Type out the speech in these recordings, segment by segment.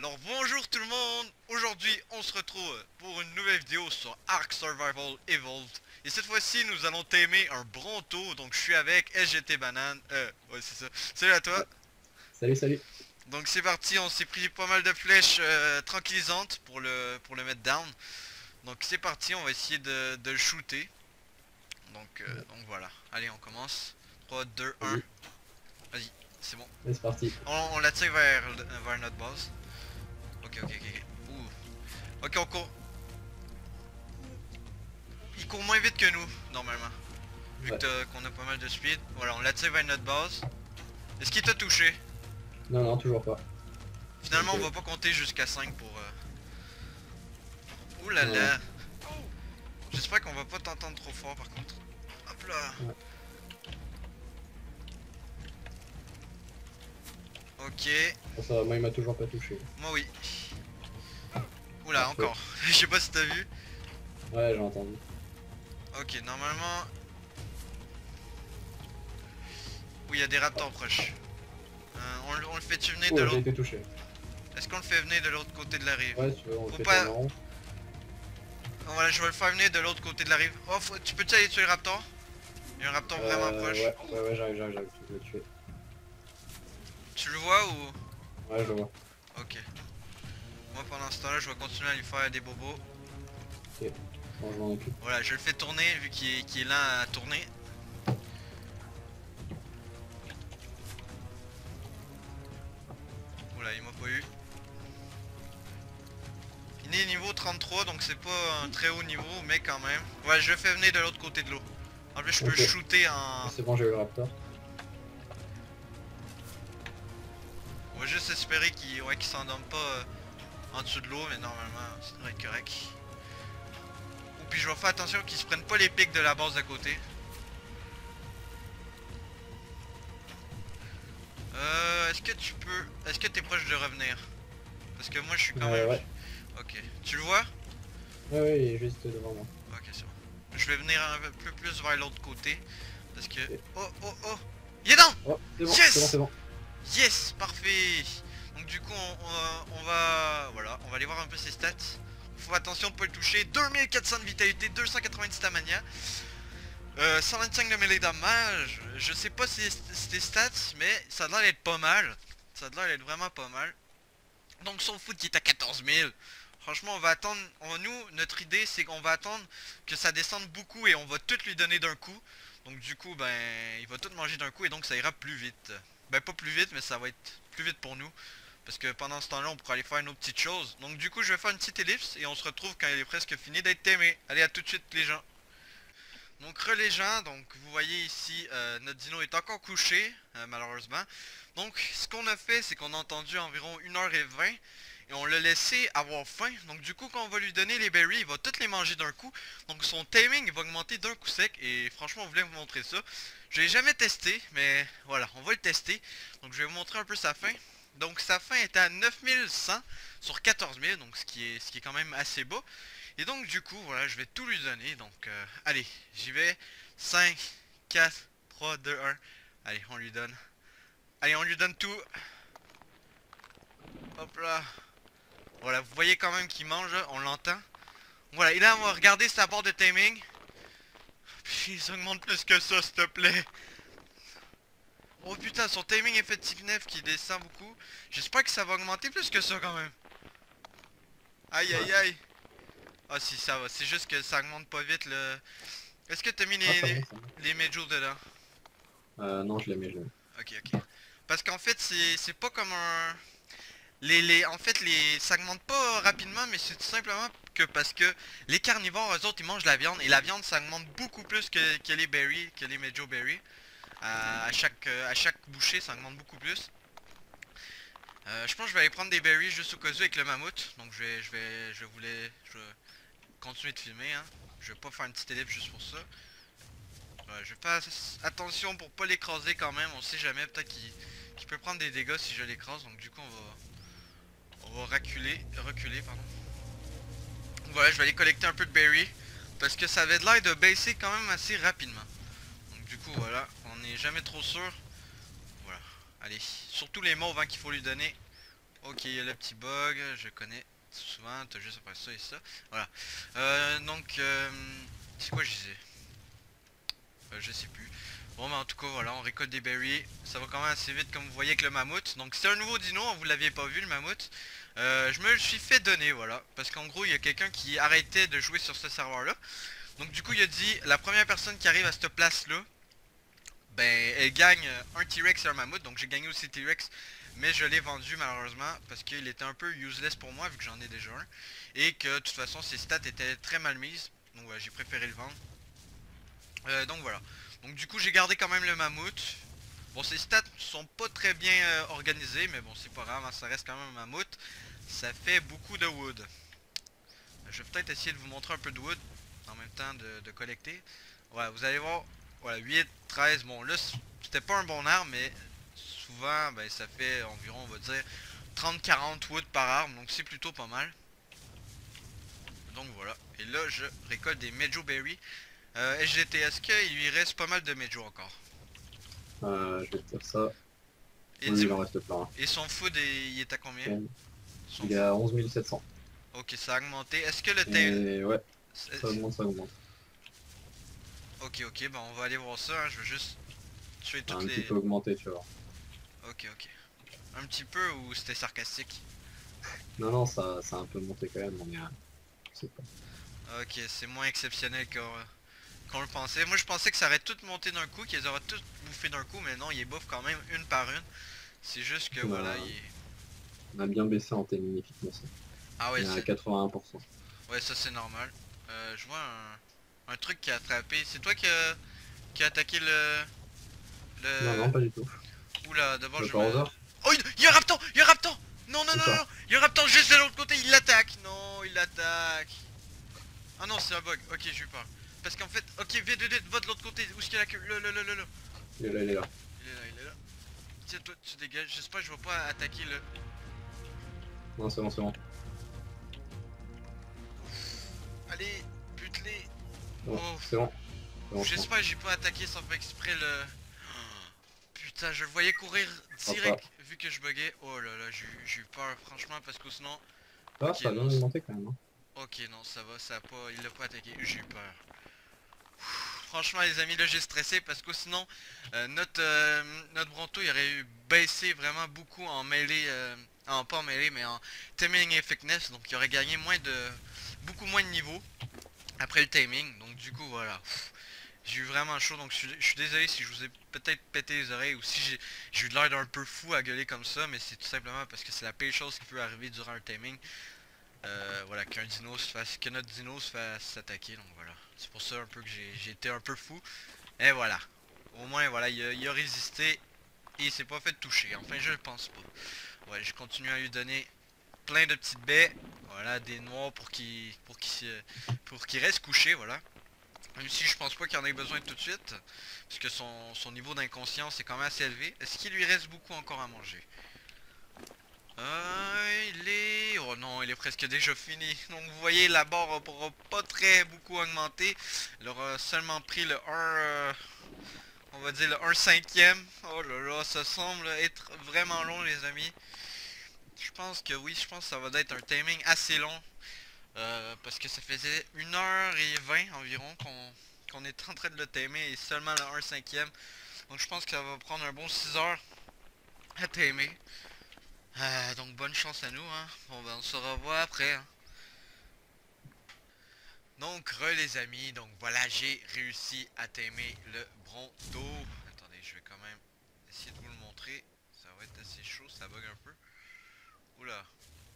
Alors bonjour tout le monde, aujourd'hui on se retrouve pour une nouvelle vidéo sur Ark Survival Evolved. Et cette fois-ci nous allons t'aimer un Bronto, donc je suis avec SGT Banane, ouais c'est ça, salut à toi. Ouais. Salut, salut. Donc c'est parti, on s'est pris pas mal de flèches tranquillisantes pour le mettre down. Donc c'est parti, on va essayer de le shooter. Ouais. Donc voilà, allez on commence. 3, 2, 1, Vas-y, vas-y, c'est bon. c'est parti. On l'attire vers notre base. Ok. Ouh. Ok, on court. Il court moins vite que nous, normalement. Vu Ouais. que qu'on a pas mal de speed. Voilà, on l'attire vers notre base. Est-ce qu'il t'a touché? Non, non, toujours pas. Finalement, Donc, on va pas compter jusqu'à 5 pour... Ouh là non, non. là. J'espère qu'on va pas t'entendre trop fort, par contre. Hop là. Ouais. Ok. Bon, ça, moi, il m'a toujours pas touché. Moi, oui. Oula, Parfait. encore. Je sais pas si t'as vu. Ouais, j'ai entendu. Ok, normalement... Oui, il y a des raptors proches. On le fait-tu venir de Oh, j'ai l'autre... été touché. Est-ce qu'on le fait venir de l'autre côté de la rive? Ouais, si tu veux, on le Faut fait tourner pas... en rond. Voilà, je vais le faire venir de l'autre côté de la rive. Oh, tu peux-tu aller tuer le raptor? Il y a un raptor vraiment proche. Ouais, j'arrive, je vais le tuer. Tu le vois ou... Ouais, je le vois. Ok. Moi pendant ce temps-là, je vais continuer à lui faire des bobos. Ok. Bon, je m'en occupe. Voilà, je le fais tourner vu qu'il est lent à tourner. Voilà, il m'a pas eu. Il est niveau 33, donc c'est pas un très haut niveau, mais quand même. Ouais, je le fais venir de l'autre côté de l'eau. En plus, je peux Ok. shooter en... C'est bon, j'ai eu le raptor. On va juste espérer qu'il qu'il s'endorme pas en dessous de l'eau, mais normalement, ça devrait être correct. Ou puis je vais faire attention qu'ils se prennent pas les pics de la base d'à côté. Est-ce que tu peux... Est-ce que t'es proche de revenir? Parce que moi je suis quand même... Ouais. Ok. Tu le vois? Ouais, il est juste devant moi. Ok, c'est bon. Je vais venir un peu plus vers l'autre côté. Parce que... Ok. Oh! Il est down! Oh, c'est bon, c'est bon, Yes! c'est bon. Yes! Parfait! Donc du coup, on va... Voilà, on va aller voir un peu ses stats. Faut attention de pas le toucher. 2400 de vitalité, 290 stamina. 125 de mêlée damage. Je sais pas si c'est tes stats, mais ça a l'air d'être pas mal. Ça a l'air d'être vraiment pas mal. Donc son foot qui est à 14 000. Franchement, on va attendre. Nous, notre idée, c'est qu'on va attendre que ça descende beaucoup et on va tout lui donner d'un coup. Donc du coup, ben, il va tout manger d'un coup et donc ça ira plus vite. Ben, pas plus vite, mais ça va être plus vite pour nous. Parce que pendant ce temps-là, on pourra aller faire nos petites choses. Donc du coup, je vais faire une petite ellipse et on se retrouve quand il est presque fini d'être aimé. Allez, à tout de suite les gens. Donc les gens, donc vous voyez ici, notre dino est encore couché, malheureusement. Donc ce qu'on a fait, c'est qu'on a entendu environ 1h20 et on l'a laissé avoir faim. Donc du coup, quand on va lui donner les berries, il va toutes les manger d'un coup. Donc son timing va augmenter d'un coup sec et franchement, on voulait vous montrer ça. Je l'ai jamais testé, mais voilà, on va le tester. Donc je vais vous montrer un peu sa faim. Donc sa faim est à 9100 sur 14 000, donc ce qui est quand même assez bas. Et donc du coup, voilà, je vais tout lui donner. Donc allez, j'y vais. 5, 4, 3, 2, 1. Allez, on lui donne. Allez, on lui donne tout. Hop là. Voilà, vous voyez quand même qu'il mange, là, on l'entend. Voilà, et là, on va regarder sa barre de timing. Puis, ça augmente plus que ça, s'il te plaît. Oh putain, son timing effectif qui descend beaucoup. J'espère que ça va augmenter plus que ça quand même. Aïe Ouais. aïe aïe. Ah si, ça va, c'est juste que ça augmente pas vite le... Est-ce que t'as mis Ah, ça monte, ça monte. les medjool dedans? Non, je l'ai mis, je l'ai mis. Ok. Parce qu'en fait, c'est pas comme un... En fait, ça augmente pas rapidement, mais c'est tout simplement que parce que les carnivores, eux autres, ils mangent la viande, et la viande, ça augmente beaucoup plus que les berries, que les Mejo berries. À chaque bouchée, ça augmente beaucoup plus. Je pense que je vais aller prendre des berries juste au cas où avec le mammouth. Donc je vais continuer de filmer, hein. Je vais pas faire une petite ellipse juste pour ça. Ouais, je vais faire attention pour pas l'écraser quand même, on sait jamais, peut-être qu'il peut prendre des dégâts si je l'écrase, donc du coup on va reculer pardon. Voilà, je vais aller collecter un peu de berry, parce que ça avait l'air de baisser quand même assez rapidement. Donc du coup voilà, on n'est jamais trop sûr. Voilà, allez, surtout les mauves hein, qu'il faut lui donner. Ok, il y a le petit bug, je connais souvent, t'as juste après ça et ça. Voilà. Donc, c'est quoi je disais? Je sais plus. Bon, mais en tout cas, voilà, on récolte des berries. Ça va quand même assez vite, comme vous voyez, avec le mammouth. Donc, c'est un nouveau dino, vous l'aviez pas vu, le mammouth. Je me le suis fait donner, voilà. Parce qu'en gros, il y a quelqu'un qui arrêtait de jouer sur ce serveur-là. Donc, du coup, il a dit, la première personne qui arrive à cette place-là, ben, elle gagne un T-Rex et un mammouth. Donc, j'ai gagné aussi T-Rex. Mais je l'ai vendu malheureusement parce qu'il était un peu useless pour moi vu que j'en ai déjà un. Et que de toute façon ses stats étaient très mal mises. Donc ouais, j'ai préféré le vendre. Donc voilà. Donc du coup j'ai gardé quand même le mammouth. Bon ses stats sont pas très bien organisées. Mais bon c'est pas grave, hein, ça reste quand même un mammouth. Ça fait beaucoup de wood. Je vais peut-être essayer de vous montrer un peu de wood. En même temps de collecter. Voilà vous allez voir. Voilà 8, 13. Bon là c'était pas un bon arbre mais souvent ben, ça fait environ on va dire 30-40 wood par arbre. Donc c'est plutôt pas mal. Donc voilà. Et là je récolte des Mejo Berry. SGT, est-ce qu'il lui reste pas mal de Mejo encore? Je vais te dire ça. Et Oui, il dis-moi. en reste plein. Hein. Et son food, il est à combien? Son Il est food. à 11 700. Ok, ça a augmenté. Est-ce que le tail... Et ouais, ça augmente, ça augmente. Ok, ok, bah on va aller voir ça. Hein. Je veux juste tuer Ça a toutes un petit les... peu augmenté, tu vois. Ok, ok. Un petit peu ou c'était sarcastique? Non, non, ça a un peu monté quand même, mais je sais pas. Ok, c'est moins exceptionnel qu'on le pensait. Moi je pensais que ça aurait tout monté d'un coup, qu'ils auraient tout bouffé d'un coup, mais non, il bouffe quand même une par une. C'est juste que voilà, il est... On a bien baissé en timing fitness. Ah ouais, Il est à c'est... 81%. Ouais, ça c'est normal. Je vois un truc qui a attrapé. C'est toi qui a attaqué Non, non, le... pas du tout. Oula, d'abord Le je me... Corsair. Oh, il y a un raptor! Il y a un raptor! Non, non, Où non, non, ça? non! Il y a un raptor juste de l'autre côté, il l'attaque! Non, il l'attaque! Ah non, c'est un bug. Ok, j'ai eu peur. Parce qu'en fait... Ok, vite, vite, vite, va de l'autre côté. Où est-ce qu'il y a la queue? Là. Il est là, il est là. Il est là. Tiens, toi, tu dégages. J'espère que je vais pas attaquer le... Non, c'est bon, c'est bon. Allez, bute-les! Bon, Oh, c'est bon. C'est bon, c'est bon. j'espère que j'ai pas attaqué sans faire exprès le... Putain, je le voyais courir Hop là. direct vu que je buguais. Oh là là, j'ai eu peur franchement parce que sinon... Ah, Ok, ça a bien non, augmenté quand même. Hein. ok, non, ça va, ça a pas... Il l'a pas attaqué, j'ai eu peur. Franchement les amis, là j'ai stressé parce que sinon notre Bronto il aurait eu baissé vraiment beaucoup en mêlée, pas en mêlée mais en timing et fitness, donc il aurait gagné beaucoup moins de niveau après le timing, donc du coup voilà. J'ai eu vraiment chaud, donc je suis désolé si je vous ai peut-être pété les oreilles ou si j'ai eu l'air d'un peu fou à gueuler comme ça, mais c'est tout simplement parce que c'est la pire chose qui peut arriver durant un timing. Voilà, qu'un dino se fasse, que notre dino se fasse s'attaquer, donc voilà. C'est pour ça un peu que j'ai été un peu fou. Et voilà. Au moins, voilà, il a résisté et il s'est pas fait toucher. Enfin, je le pense pas. Ouais, je continue à lui donner plein de petites baies. Voilà, des noix pour qu'il reste couché, voilà. Même si je pense pas qu'il en ait besoin tout de suite. Parce que son niveau d'inconscience est quand même assez élevé. Est-ce qu'il lui reste beaucoup encore à manger? Il est... Oh non, il est presque déjà fini. Donc vous voyez, la barre aura pas très beaucoup augmenté. Il aura seulement pris le 1... on va dire le 1 cinquième. Oh là là, ça semble être vraiment long les amis. Je pense que oui, je pense que ça va être un timing assez long. Parce que ça faisait 1h20 environ qu'on est en train de le timer et seulement le 1 cinquième. Donc je pense que ça va prendre un bon 6 heures à timer. Donc bonne chance à nous, hein. Bon ben on se revoit après. Hein. Donc les amis, donc voilà, j'ai réussi à tamer le Bronto. Attendez, je vais quand même essayer de vous le montrer. Ça va être assez chaud, ça bug un peu. Oula.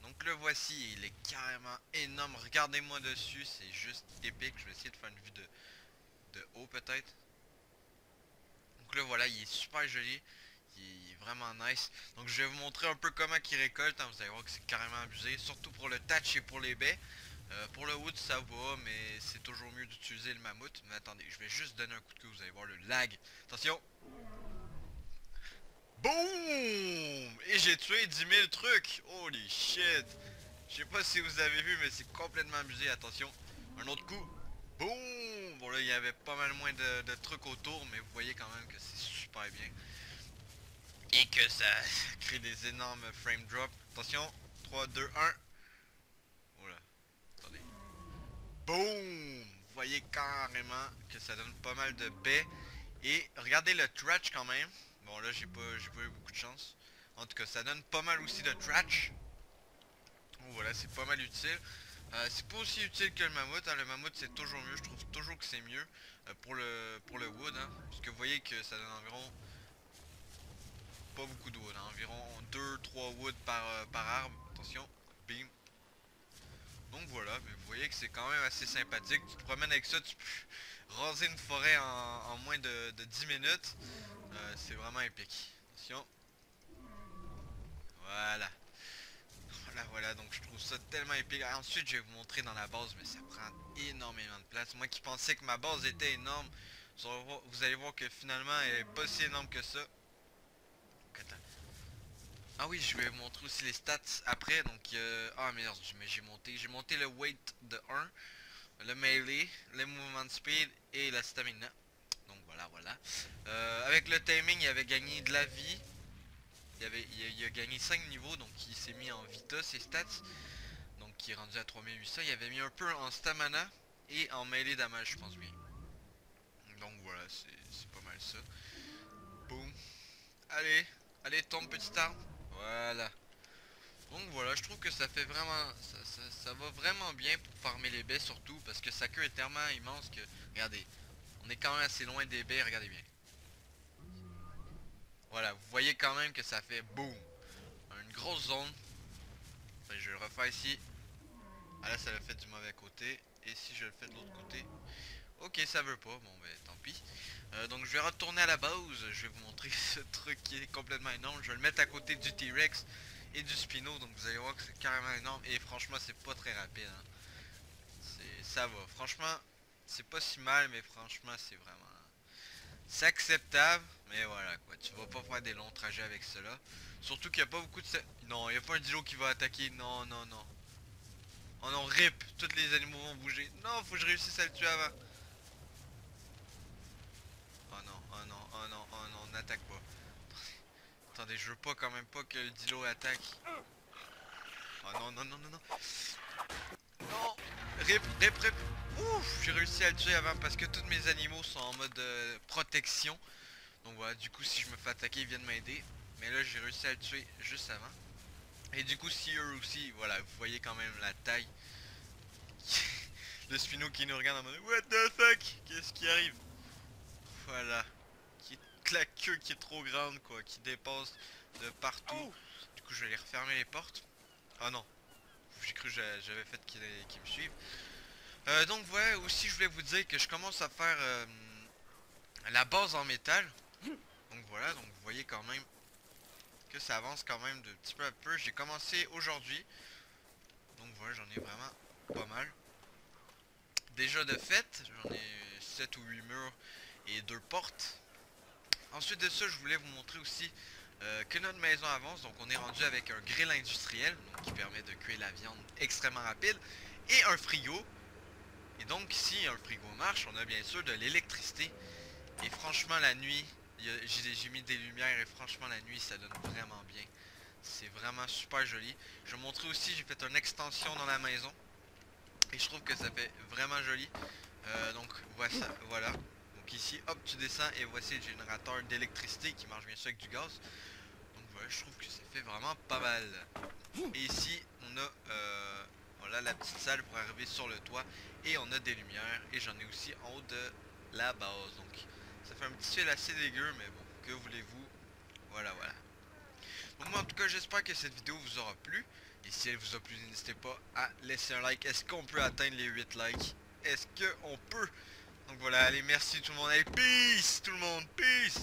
Donc le voici, il est carrément énorme. Regardez-moi dessus, c'est juste épique. Je vais essayer de faire une vue de haut peut-être. Donc là voilà, il est super joli. Il est vraiment nice. Donc je vais vous montrer un peu comment il récolte. Hein. Vous allez voir que c'est carrément abusé. Surtout pour le thatch et pour les baies. Pour le wood ça va, mais c'est toujours mieux d'utiliser le mammouth. Mais attendez, je vais juste donner un coup de queue. Vous allez voir le lag. Attention. Boum! Et j'ai tué 10 000 trucs. Holy shit. Je sais pas si vous avez vu, mais c'est complètement abusé. Attention. Un autre coup. Boum! Bon là, il y avait pas mal moins de trucs autour, mais vous voyez quand même que c'est super bien. et que ça crée des énormes frame drops. Attention, 3, 2, 1. Oula, attendez. Boom! Vous voyez carrément que ça donne pas mal de baies. Et regardez le trash quand même. Bon là j'ai pas eu beaucoup de chance. En tout cas ça donne pas mal aussi de trash. Donc voilà, c'est pas mal utile. C'est pas aussi utile que le mammouth, hein. Le mammouth c'est toujours mieux, je trouve toujours que c'est mieux pour le wood, hein. Parce que vous voyez que ça donne environ pas beaucoup de wood, hein. Environ 2-3 wood par arbre. Attention, bim. Donc voilà, mais vous voyez que c'est quand même assez sympathique. Tu te promènes avec ça, tu peux raser une forêt en moins de 10 minutes. C'est vraiment épique. Attention. Voilà. Voilà, donc je trouve ça tellement épique. Ensuite, je vais vous montrer dans la base, mais ça prend énormément de place. Moi qui pensais que ma base était énorme, vous allez voir que finalement, elle est pas si énorme que ça. Attends. Ah oui, je vais vous montrer aussi les stats après. Donc, ah merde, mais j'ai monté le weight de 1, le melee, le movement speed et la stamina. Donc voilà. Avec le timing, il avait gagné de la vie. Il a gagné 5 niveaux, donc il s'est mis en vita ses stats. Donc qui est rendu à 3800. Il avait mis un peu en stamina et en melee damage, je pense bien. Donc voilà, c'est pas mal ça. Boum. Allez, tombe petit arbre. Voilà. Donc voilà, je trouve que ça fait vraiment... Ça va vraiment bien pour farmer les baies surtout. Parce que sa queue est tellement immense que... Regardez, on est quand même assez loin des baies, regardez bien. Voilà, vous voyez quand même que ça fait boum. Une grosse zone. Enfin, je vais le refaire ici. Ah là, ça l'a fait du mauvais côté. Et si je le fais de l'autre côté... Ok, ça veut pas. Bon, ben tant pis. Donc je vais retourner à la base. Je vais vous montrer ce truc qui est complètement énorme. Je vais le mettre à côté du T-Rex et du Spino. Donc vous allez voir que c'est carrément énorme. Et franchement, c'est pas très rapide, hein. Ça va. Franchement, c'est pas si mal. Mais franchement, c'est vraiment... C'est acceptable, mais voilà quoi, tu vas pas faire des longs trajets avec cela. Surtout qu'il n'y a pas beaucoup de... Non, il n'y a pas un dilo qui va attaquer, non. Oh non, rip, tous les animaux vont bouger. Non, faut que je réussisse à le tuer avant. Oh non, n'attaque pas. Attendez, je veux pas quand même pas que le dilo attaque. Oh non. Non, rip. Ouf, j'ai réussi à le tuer avant parce que tous mes animaux sont en mode protection. Donc voilà, du coup si je me fais attaquer, ils viennent m'aider. Mais là j'ai réussi à le tuer juste avant. Et du coup si eux aussi, voilà, vous voyez quand même la taille. Le Spino qui nous regarde en mode what the fuck, qu'est-ce qui arrive? Voilà. La queue qui est trop grande quoi, qui dépasse de partout. Du coup je vais les refermer les portes. Ah non, j'ai cru que j'avais fait qu'ils me suivent. Donc voilà, aussi je voulais vous dire que je commence à faire la base en métal. Donc voilà, donc vous voyez quand même que ça avance quand même de petit peu à peu. J'ai commencé aujourd'hui. Donc voilà, j'en ai vraiment pas mal. Déjà de fait, j'en ai 7 ou 8 murs et 2 portes. Ensuite de ça, je voulais vous montrer aussi que notre maison avance. Donc on est rendu avec un grill industriel, donc qui permet de cuire la viande extrêmement rapide. Et un frigo. Et donc si un frigo marche, on a bien sûr de l'électricité. Et franchement la nuit, j'ai mis des lumières et franchement la nuit ça donne vraiment bien. C'est vraiment super joli. Je vais vous montrer aussi, j'ai fait une extension dans la maison. Et je trouve que ça fait vraiment joli. Donc voilà. Donc ici, hop, tu descends et voici le générateur d'électricité qui marche bien sûr avec du gaz. Donc voilà, je trouve que ça fait vraiment pas mal. Et ici, on a voilà, la petite salle pour arriver sur le toit. Et on a des lumières. Et j'en ai aussi en haut de la base. Donc ça fait un petit fil assez dégueu, mais bon, que voulez-vous. Voilà. Donc moi en tout cas j'espère que cette vidéo vous aura plu. Et si elle vous a plu, n'hésitez pas à laisser un like. Est-ce qu'on peut atteindre les 8 likes? Est-ce qu'on peut? Donc voilà, allez, merci tout le monde. Allez, peace tout le monde, peace!